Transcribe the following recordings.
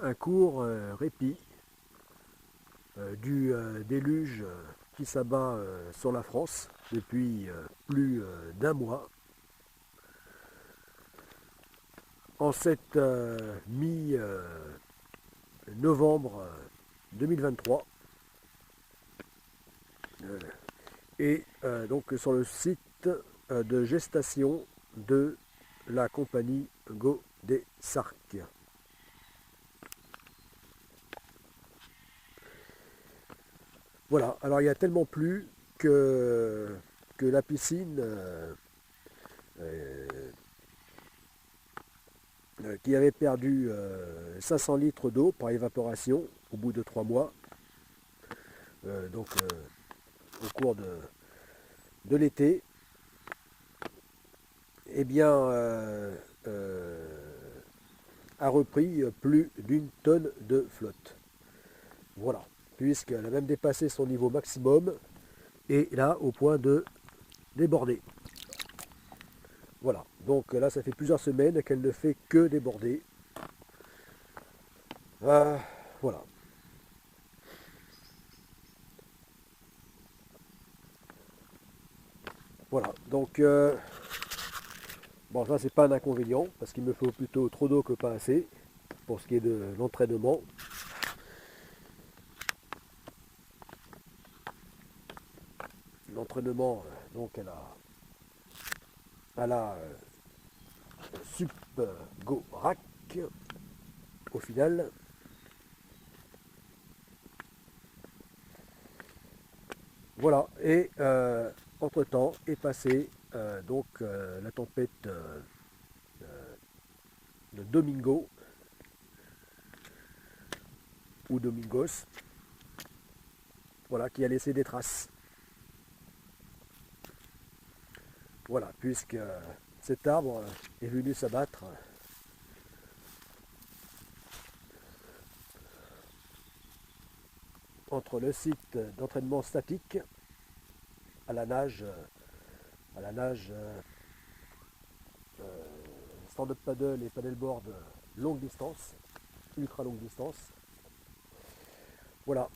un court répit du déluge qui s'abat sur la France depuis plus d'1 mois. En cette mi-novembre 2023, et donc sur le site de gestation de la compagnie Godessarc. Voilà, alors il y a tellement plu que la piscine qui avait perdu 500 litres d'eau par évaporation au bout de 3 mois, donc au cours de l'été, eh bien, a repris plus d'1 tonne de flotte. Voilà, puisqu'elle a même dépassé son niveau maximum et là au point de déborder. Voilà, donc là ça fait plusieurs semaines qu'elle ne fait que déborder. Voilà. Voilà, donc bon, ça c'est pas un inconvénient parce qu'il me faut plutôt trop d'eau que pas assez pour ce qui est de l'entraînement. L'entraînement, donc elle a Sup Go Rack au final. Voilà, et entre-temps est passée donc la tempête de Domingo ou Domingos, voilà, qui a laissé des traces. Voilà, puisque cet arbre est venu s'abattre entre le site d'entraînement statique à la nage, stand-up paddle et paddleboard longue distance, ultra longue distance. Voilà,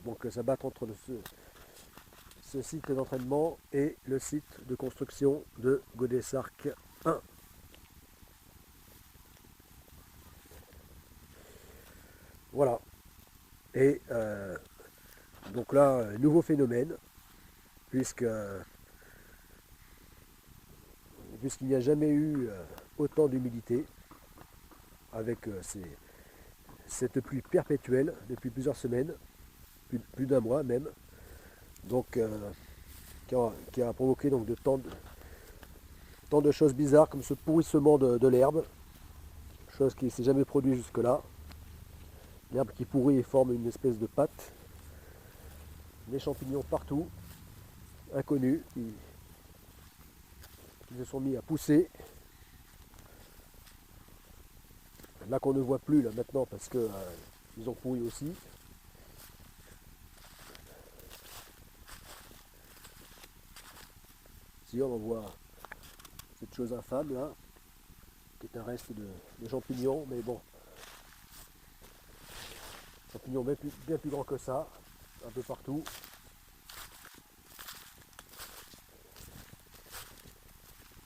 donc s'abattre entre ce site d'entraînement et le site de construction de Godessarc 1. Voilà. Et donc là, nouveau phénomène, puisqu'il n'y a jamais eu autant d'humidité, avec cette pluie perpétuelle depuis plusieurs semaines, plus d'1 mois même, donc qui a provoqué donc tant de choses bizarres comme ce pourrissement de l'herbe, chose qui ne s'est jamais produite jusque-là. L'herbe qui pourrit et forme une espèce de pâte, des champignons partout, inconnus, qui se sont mis à pousser. Là qu'on ne voit plus là maintenant parce que ils ont pourri aussi. Si on voit cette chose infâme là, qui est un reste de champignons, mais bon, champignons bien plus grands que ça, un peu partout.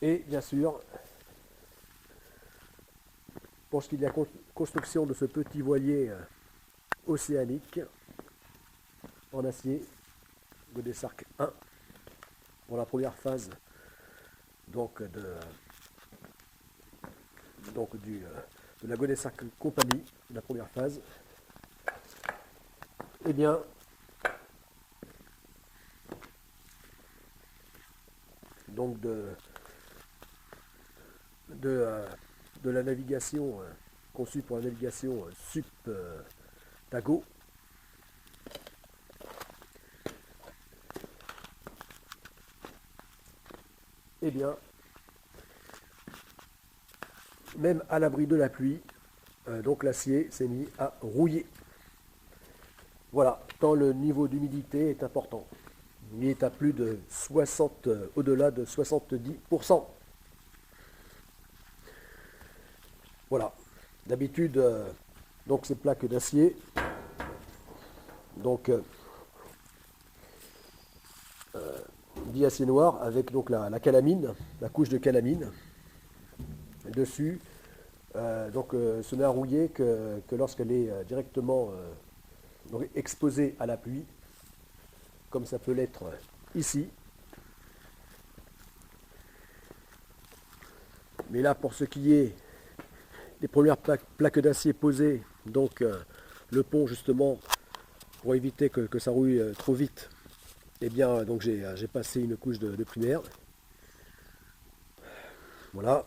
Et bien sûr, pour ce qui est de la construction de ce petit voilier océanique en acier, Godessarc 1, pour la première phase donc de la Godessarc Company, la première phase, eh bien, donc de la navigation conçue pour la navigation Sup Tago, eh bien, même à l'abri de la pluie, donc l'acier s'est mis à rouiller. Voilà, tant le niveau d'humidité est important. Il est à plus de 60, au-delà de 70%. Voilà, D'habitude, donc ces plaques d'acier, donc biacier noir avec donc la calamine, la couche de calamine dessus. Ce n'est à rouiller que lorsqu'elle est directement donc exposée à la pluie, comme ça peut l'être ici. Mais là, pour ce qui est des premières plaques d'acier posées, donc le pont justement, pour éviter que ça rouille trop vite, eh bien donc j'ai passé une couche de primaire. Voilà.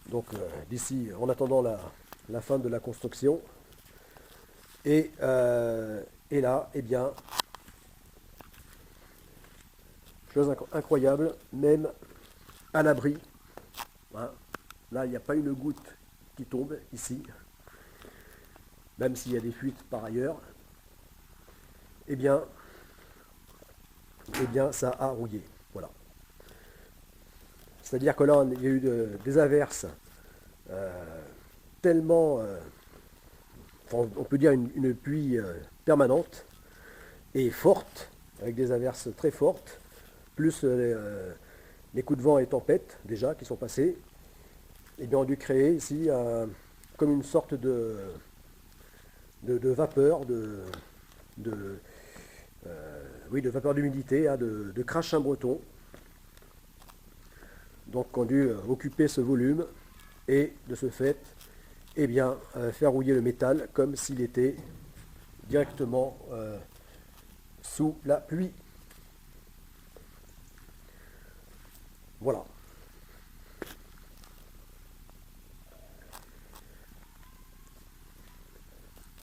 Donc d'ici, en attendant la fin de la construction. Et là, eh bien, chose incroyable, même à l'abri, hein, là il n'y a pas une goutte qui tombe ici, même s'il y a des fuites par ailleurs, eh bien ça a rouillé. Voilà. C'est-à-dire que là, il y a eu des averses tellement, on peut dire une pluie permanente et forte, avec des averses très fortes, plus les coups de vent et tempêtes déjà qui sont passés, et bien ont dû créer ici comme une sorte de vapeur, oui, de vapeur d'humidité, hein, de crachin breton. Donc ont dû occuper ce volume et de ce fait, eh bien, faire rouiller le métal comme s'il était directement sous la pluie. Voilà.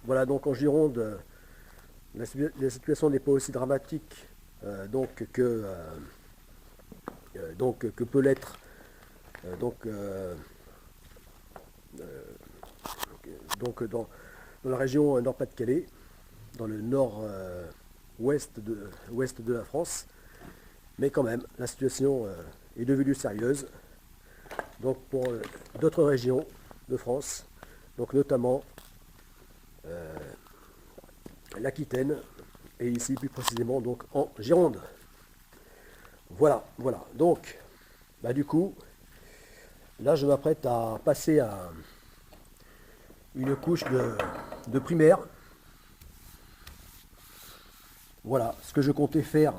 Voilà, donc en Gironde, la situation n'est pas aussi dramatique que peut l'être dans la région Nord-Pas-de-Calais, dans le nord-ouest de la France. Mais quand même, la situation est devenue sérieuse. Donc pour d'autres régions de France, donc notamment l'Aquitaine, et ici plus précisément donc en Gironde. Voilà. Donc, du coup, là je m'apprête à passer à une couche de primaire. Voilà ce que je comptais faire.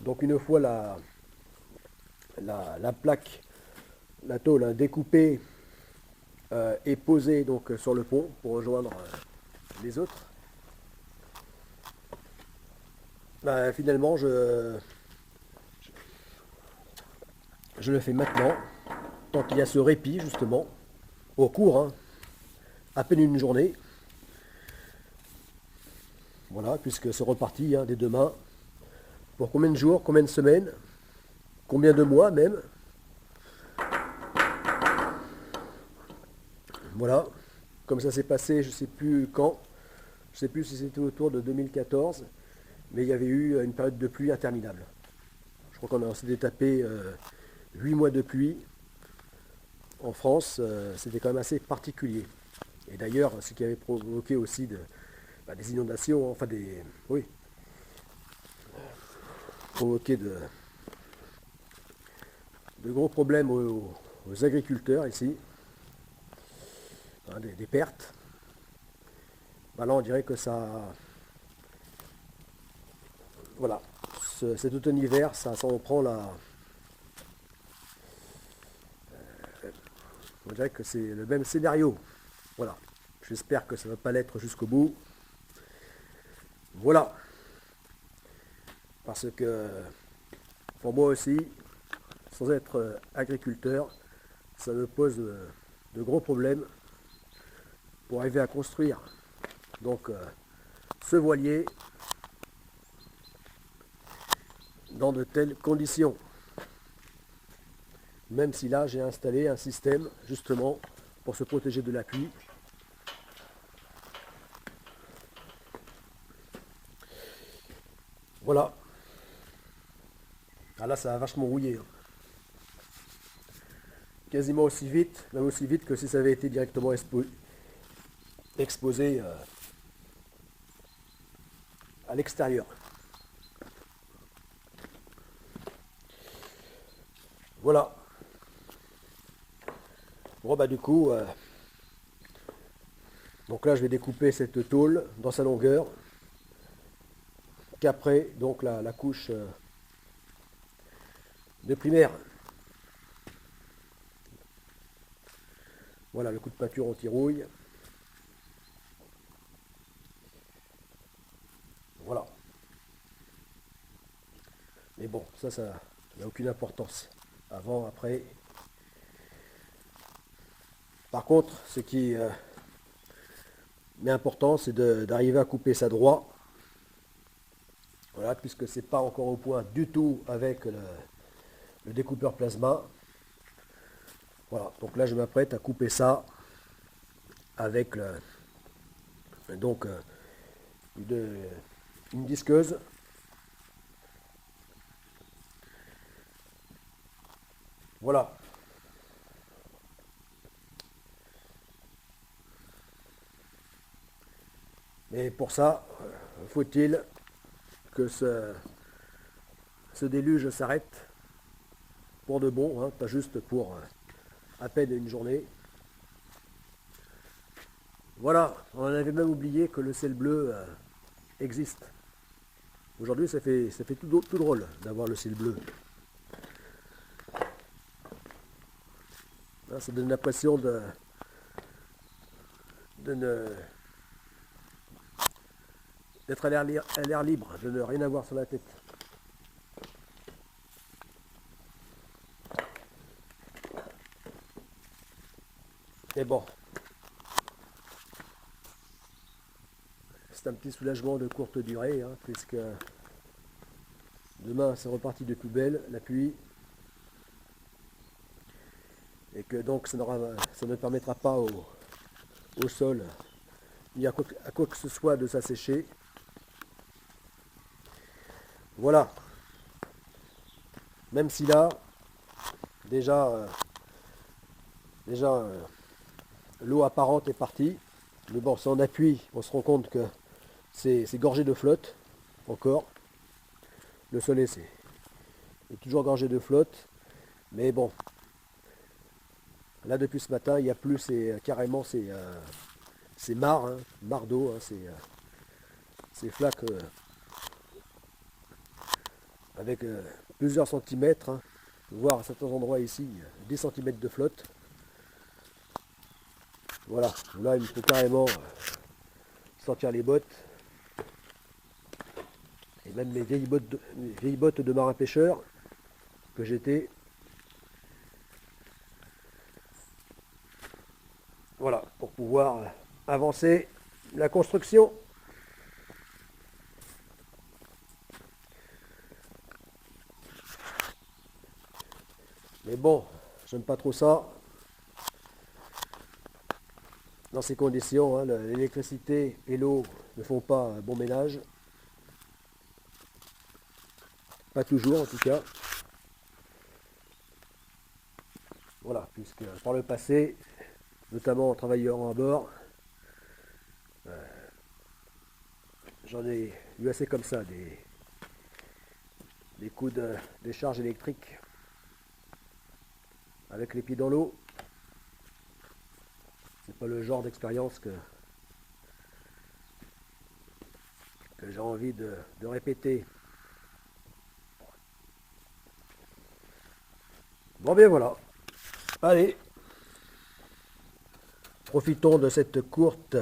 Donc une fois la plaque, la tôle découpée et posée donc sur le pont pour rejoindre les autres. Finalement, je le fais maintenant, tant qu'il y a ce répit justement, au cours, hein, à peine une journée. Voilà, puisque c'est reparti dès demain. Pour combien de jours, combien de semaines, combien de mois même. Voilà, comme ça s'est passé, je ne sais plus quand, je ne sais plus si c'était autour de 2014, mais il y avait eu une période de pluie interminable. Je crois qu'on s'était tapé 8 mois de pluie. En France, c'était quand même assez particulier. Et d'ailleurs, ce qui avait provoqué aussi des inondations, enfin provoqué de gros problèmes aux agriculteurs ici, des pertes. Là, on dirait que ça, voilà, cet automne-hiver, ça en prend on dirait que c'est le même scénario. Voilà, j'espère que ça ne va pas l'être jusqu'au bout. Voilà, parce que pour moi aussi, sans être agriculteur, ça me pose de gros problèmes pour arriver à construire donc ce voilier dans de telles conditions. Même si là j'ai installé un système justement pour se protéger de la pluie. Voilà. Ah là, ça a vachement rouillé, hein. Quasiment aussi vite, même aussi vite que si ça avait été directement exposé à l'extérieur. Voilà. Bon bah du coup, donc là je vais découper cette tôle dans sa longueur, qu'après donc la couche de primaire. Voilà le coup de peinture anti-rouille. Voilà. Mais bon, ça n'a aucune importance. Avant, après. Par contre, ce qui est important, c'est d'arriver à couper ça droit. Voilà, puisque c'est pas encore au point du tout avec le découpeur plasma. Voilà, donc là je m'apprête à couper ça avec donc une disqueuse. Voilà. Mais pour ça, faut-il que ce déluge s'arrête pour de bon, hein, pas juste pour à peine une journée. Voilà, on en avait même oublié que le ciel bleu existe. Aujourd'hui, ça fait tout drôle d'avoir le ciel bleu. Hein, ça donne l'impression d'être à l'air libre, de ne rien avoir sur la tête. Et bon, c'est un petit soulagement de courte durée, hein, puisque demain c'est reparti de plus belle, la pluie, et que donc ça ne permettra pas au sol ni à quoi que ce soit de s'assécher. Voilà, même si là, déjà, l'eau apparente est partie, mais bon, si on appuie, on se rend compte que c'est gorgé de flotte, encore. Le sol est toujours gorgé de flotte, mais bon, là depuis ce matin, il n'y a plus carrément ces mares, hein, mares d'eau, hein, ces flaques avec plusieurs centimètres, hein, voire à certains endroits ici, 10 centimètres de flotte. Voilà, là il faut carrément sortir les bottes, et même mes vieilles bottes de marin pêcheur que j'étais. Voilà, pour pouvoir avancer la construction. Mais bon, j'aime pas trop ça. Dans ces conditions, hein, l'électricité et l'eau ne font pas bon ménage. Pas toujours en tout cas. Voilà, puisque par le passé, notamment en travaillant à bord, j'en ai eu assez comme ça, des coups de décharge électrique avec les pieds dans l'eau. C'est pas le genre d'expérience que j'ai envie de répéter. Bon bien voilà. Allez, profitons de cette courte